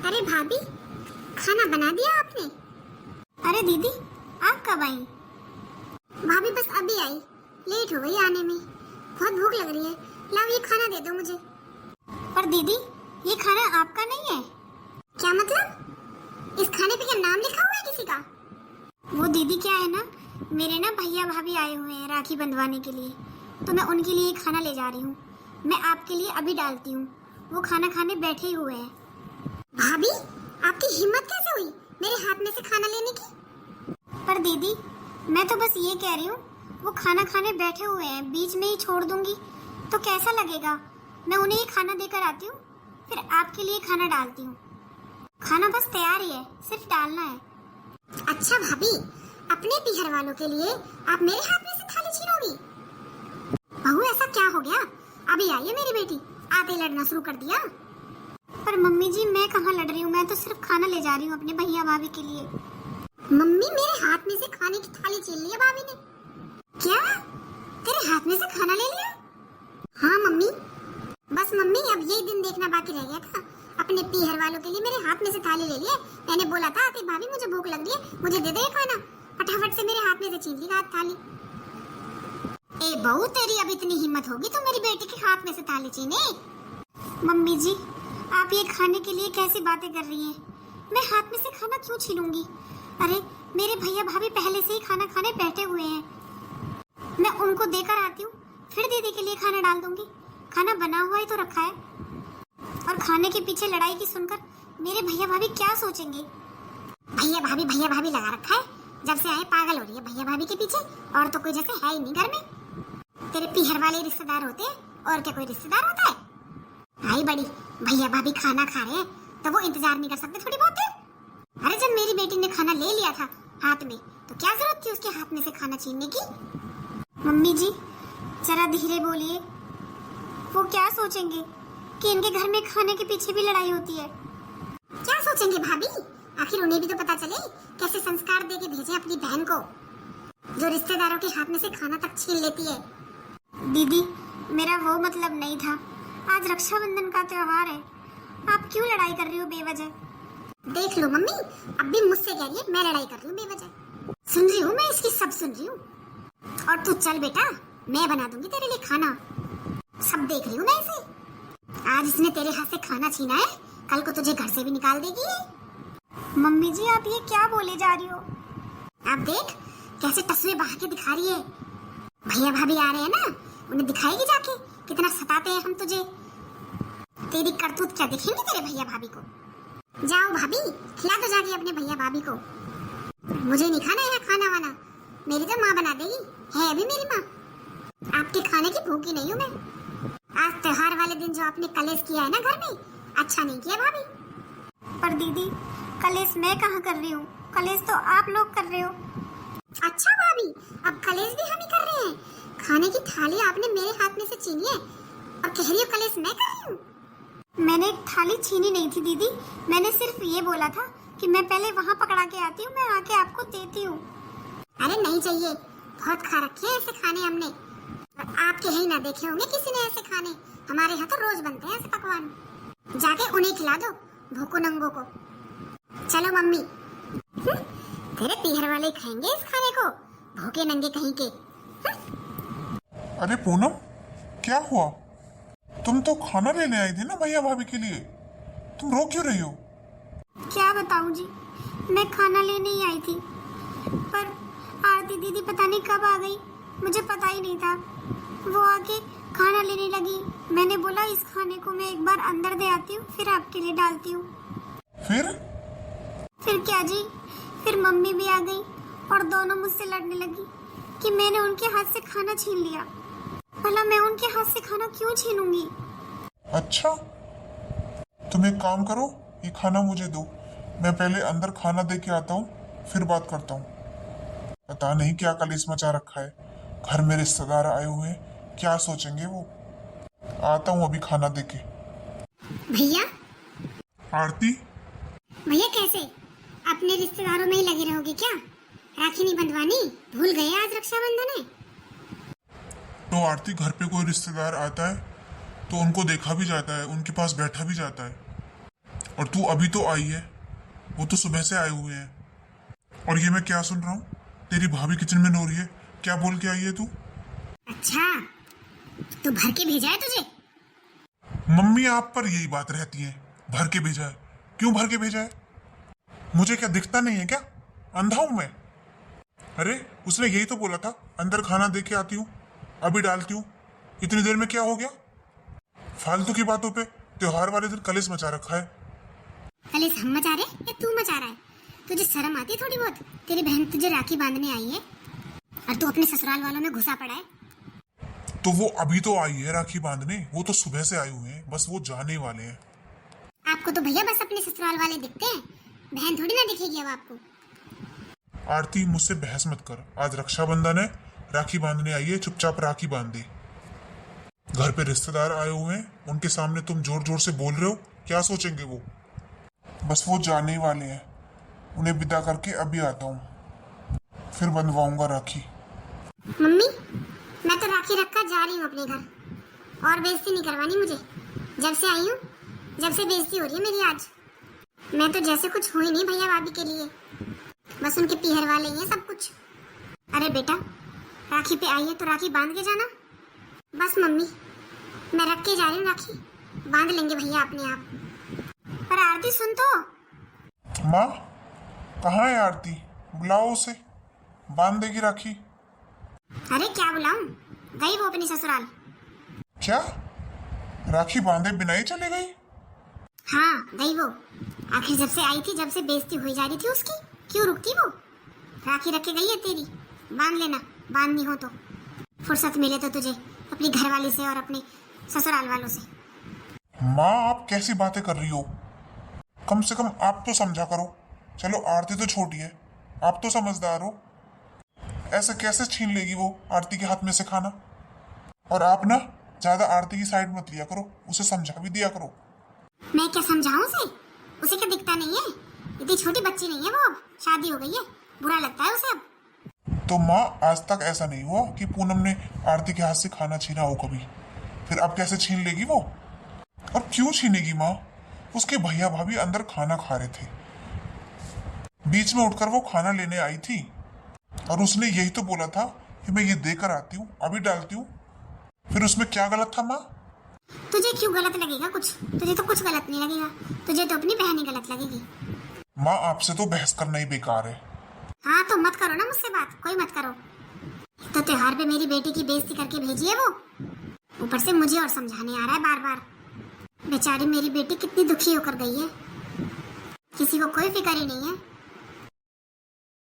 अरे भाभी, खाना बना दिया आपने? अरे दीदी, आप कब आई? भाभी बस अभी आई, लेट हो गई आने में। बहुत भूख लग रही है, लाओ ये खाना दे दो मुझे। पर दीदी, ये खाना आपका नहीं है। क्या मतलब? इस खाने पे क्या नाम लिखा हुआ है किसी का? वो दीदी क्या है ना, मेरे ना भैया भाभी आए हुए हैं राखी बंधवाने के लिए, तो मैं उनके लिए खाना ले जा रही हूँ। मैं आपके लिए अभी डालती हूँ, वो खाना खाने बैठे ही हुए हैं। भाभी, आपकी हिम्मत कैसे हुई मेरे हाथ में से खाना लेने की? पर दीदी, मैं तो बस ये कह रही हूँ, वो खाना खाने बैठे हुए हैं, बीच में ही छोड़ दूंगी तो कैसा लगेगा? मैं उन्हें ये खाना देकर आती हूँ, फिर आपके लिए खाना डालती हूँ। खाना बस तैयार ही है, सिर्फ डालना है। अच्छा भाभी, अपने पीहर वालों के लिए आप मेरे हाथ में से थाली छीनोगी? बहू, ऐसा क्या हो गया? अभी आई है मेरी बेटी, आते लड़ना शुरू कर दिया। पर मम्मी जी, मैं कहाँ लड़ रही हूँ, मैं तो सिर्फ खाना ले जा रही हूँ अपने भैया भाभी के लिए। मम्मी, मेरे हाथ में से खाने की थाली छीन ली है भाभी ने। क्या? तेरे हाथ में से खाना ले लिया? हाँ मम्मी, बस मम्मी अब यही दिन देखना बाकी रह गया था। अपने पीहर वालों के लिए मेरे हाथ में से थाली ले लिए। मैंने बोला था आती भाभी मुझे भूख लग रही है, मुझे दे दे ये खाना। फटाफट से मेरे हाथ में से छीन ली थाली। ए बहू, तेरी अब इतनी हिम्मत होगी तो मेरी बेटी के हाथ में से थाली छीने? मम्मी जी, आप ये खाने के लिए कैसी बातें कर रही हैं? मैं हाथ में से खाना क्यों छीनूंगी? अरे मेरे भैया भाभी पहले से ही खाना खाने बैठे हुए हैं, मैं उनको देकर आती हूँ, फिर दीदी के लिए खाना डाल दूंगी। खाना बना हुआ ही तो रखा है। और खाने के पीछे लड़ाई की सुनकर मेरे भैया भाभी क्या सोचेंगे? भैया भाभी लगा रखा है। जब से आए पागल हो रही है भैया भाभी के पीछे, और तो कोई जैसे है ही नहीं घर में। तेरे पीहर वाले रिश्तेदार होते हैं, और क्या कोई रिश्तेदार होता है? आई बड़ी, भैया भाभी खाना खा रहे हैं तो वो इंतजार नहीं कर सकते थोड़ी बहुत? अरे जब मेरी बेटी ने खाना ले लिया था हाथ में, तो क्या जरूरत थी उसके हाथ में से खाना छीनने की? मम्मी जी, जरा धीरे बोलिए। वो क्या सोचेंगे कि इनके घर में खाने के पीछे भी लड़ाई होती है? क्या सोचेंगे भाभी? आखिर उन्हें भी तो पता चले कैसे संस्कार दे के भेजे अपनी बहन को, जो रिश्तेदारों के हाथ में से खाना तक छीन लेती है। दीदी, मेरा वो मतलब नहीं था। आज रक्षाबंधन का त्योहार है, आप क्यों लड़ाई कर रही हो बेवजह? देख लो मम्मी, अब भी मुझसे कह रही है मैं लड़ाई कर रही हूँ बेवजह। सुन रही हूँ मैं, इसकी सब सुन रही हूँ। और तू चल बेटा, मैं बना दूंगी तेरे लिए खाना। सब देख रही हूँ मैं इसे। आज इसने तेरे हाथ से खाना छीना है, कल को तुझे घर से भी निकाल देगी। मम्मी जी, आप ये क्या बोले जा रही हो? अब देख कैसे तस्वीर बहा के दिखा रही है। भैया भाभी आ रहे हैं ना, उन्हें दिखाएगी जाके कितना सताते हैं हम तुझे। तेरी करतूत क्या दिखेंगी तेरे भैया भाभी को। जाओ भाभी, खिला दो जाके अपने भैया भाभी को। मुझे नहीं खाना है खाना वाना, मेरी तो माँ बना देगी, है अभी मेरी माँ। आपके खाने की भूखी नहीं हूँ मैं। आज त्योहार वाले दिन जो आपने कलेश किया है ना घर में, अच्छा नहीं किया भाभी। पर दीदी, कलेश मैं कहाँ कर रही हूँ, कलेश तो आप लोग कर रहे हो। अच्छा भाभी, अब कलेश भी हम ही कर रहे हैं। खाने की थाली आपने मेरे हाथ में से छीनी है और कह रही हो कलेश मैं कर रही हूँ। मैंने थाली छीनी नहीं थी दीदी, मैंने सिर्फ ये बोला था कि मैं पहले वहाँ पकड़ा के आती हूँ, मैं आके आपको देती हूँ। अरे नहीं चाहिए, बहुत खा रखे हैं ऐसे खाने हमने, और आपके ही ना देखे होंगे किसी ने ऐसे खाने। हमारे यहाँ तो रोज बनते हैं ऐसे पकवान। जाके उन्हें खिला दो भूखो नंगो को। चलो मम्मी। तेरे पीहर वाले खाएंगे इस खाने को, भूखे नंगे कहीं के। अरे पूनम, क्या हुआ? तुम तो खाना लेने आई थी ना भैया भाभी के लिए, तुम रो क्यों रही हो? क्या बताऊँ जी, मैं खाना लेने ही आई थी, पर आरती दीदी पता नहीं कब आ गई, मुझे पता ही नहीं था। वो आके खाना लेने लगी, मैंने बोला इस खाने को मैं एक बार अंदर दे आती हूँ, फिर आपके लिए डालती हूँ। फिर क्या जी, फिर मम्मी भी आ गई और दोनों मुझसे लड़ने लगी कि मैंने उनके हाथ से खाना छीन लिया। भला मैं उनके हाथ से खाना क्यों छीनूंगी? अच्छा, तुम एक काम करो, ये खाना मुझे दो, मैं पहले अंदर खाना दे के आता हूँ, फिर बात करता हूँ। पता नहीं क्या कलेश मचा रखा है, घर में रिश्तेदार आए हुए हैं, क्या सोचेंगे वो। आता हूँ अभी खाना दे के। भैया, आरती, भैया कैसे अपने रिश्तेदारों में ही लगे रहोगे क्या? राखी नहीं बंधवानी भूल गए? आज रक्षाबंधन है। तो आरती, घर पे कोई रिश्तेदार आता है तो उनको देखा भी जाता है, उनके पास बैठा भी जाता है, और तू अभी तो आई है, वो तो सुबह से आए हुए हैं। और ये मैं क्या सुन रहा हूँ, तेरी भाभी किचन में नो रही है। क्या बोल के आई है तू? अच्छा, तो भर के भेजा है तुझे? मम्मी आप पर यही बात रहती है, भर के भेजा है। क्यों भर के भेजा है? मुझे क्या दिखता नहीं है क्या? अंधा हूं मैं? अरे उसने यही तो बोला था, अंदर खाना दे के आती हूँ, अभी डालती हूँ। इतनी देर में क्या हो गया? फालतू की बातों पे त्योहार वाले दिन कलेश मचा रखा है। कलेश हम मचा रहे या तू मचा रहा है? तुझे शर्म आती है थोड़ी बहुत? तेरी बहन तुझे राखी बांधने आई है और तू अपने ससुराल वालों में घुसा पड़ा है। तो वो अभी तो आई है राखी बांधने, वो तो सुबह से आए हुए हैं, बस वो जाने वाले हैं। आपको तो भैया बस अपने ससुराल वाले दिखते हैं, बहन थोड़ी ना दिखेगी अब आपको। आरती मुझसे बहस मत कर, आज रक्षाबंधन है, राखी बांधने आई है, चुपचाप राखी बांध दे। घर पे रिश्तेदार आए हुए हैं, उनके सामने तुम जोर जोर से बोल रहे हो, क्या सोचेंगे वो? बस वो जाने वाले हैं, उन्हें विदा करके अभी आता हूँ, फिर बंधवाऊंगा राखी। मम्मी, मैं तो राखी रखकर जा रही हूँ अपने घर, और बेइज्जती नहीं करवानी मुझे। जब से आई हूँ, जब से बेइज्जती हो रही है मेरी आज। मैं तो जैसे कुछ हुई नहीं भैया भाभी के लिए, बस उनके पीहर वाले ही हैं सब कुछ। अरे बेटा, राखी पे आई है तो राखी बांध के जाना। बस मम्मी, मैं रख के जा रही हूँ राखी, बांध लेंगे भैया अपने आप। पर आरती सुन तो। माँ कहाँ है आरती? बुलाओ उसे, बांध देगी राखी। अरे क्या बुलाऊं, गई वो अपनी ससुराल। क्या? राखी बांधे बिना ही चले गई? हाँ गई वो, आखिर जब से आई थी, जब से बेइज्जती हुई जा रही थी उसकी, क्यों रुकती वो? राखी रख के गई है तेरी, बांध लेना, बांधनी हो तो। फुर्सत मिले तो तुझे अपनी घरवाली से और अपने ससुराल वालों से। माँ आप कैसी बातें कर रही हो? कम से कम आप तो समझा करो। चलो आरती तो छोटी है, आप तो समझदार हो। ऐसे कैसे छीन लेगी वो आरती के हाथ में से खाना? और आप ना ज्यादा आरती की साइड मत लिया करो, उसे समझा भी दिया करो। मैं क्या समझाऊं उसे क्या दिखता नहीं है? इतनी छोटी बच्ची नहीं है वो, अब शादी हो गई है, बुरा लगता है उसे अब। तो माँ आज तक ऐसा नहीं हुआ कि पूनम ने आरती के हाथ से खाना छीना हो कभी, फिर अब कैसे छीन लेगी वो? और क्यों छीनेगी माँ? उसके भैया भाभी अंदर खाना खा रहे थे, बीच में उठकर वो खाना लेने आई थी, और उसने यही तो बोला था कि मैं ये देकर आती हूँ, अभी डालती हूँ। फिर उसमें क्या गलत था माँ? तुझे क्यों गलत लगेगा कुछ? तुझे तो कुछ गलत नहीं लगेगा, तुझे तो अपनी बहन ही गलत लगेगी। माँ आपसे तो बहस करना ही बेकार है। हाँ तो मत करो ना मुझसे बात, कोई मत करो। तो त्योहार पे मेरी बेटी की बेइज्जती करके भेजी है वो, ऊपर से मुझे और समझाने आ रहा है बार बार। बेचारी मेरी बेटी कितनी दुखी होकर गई है, किसी को कोई फिक्र ही नहीं है।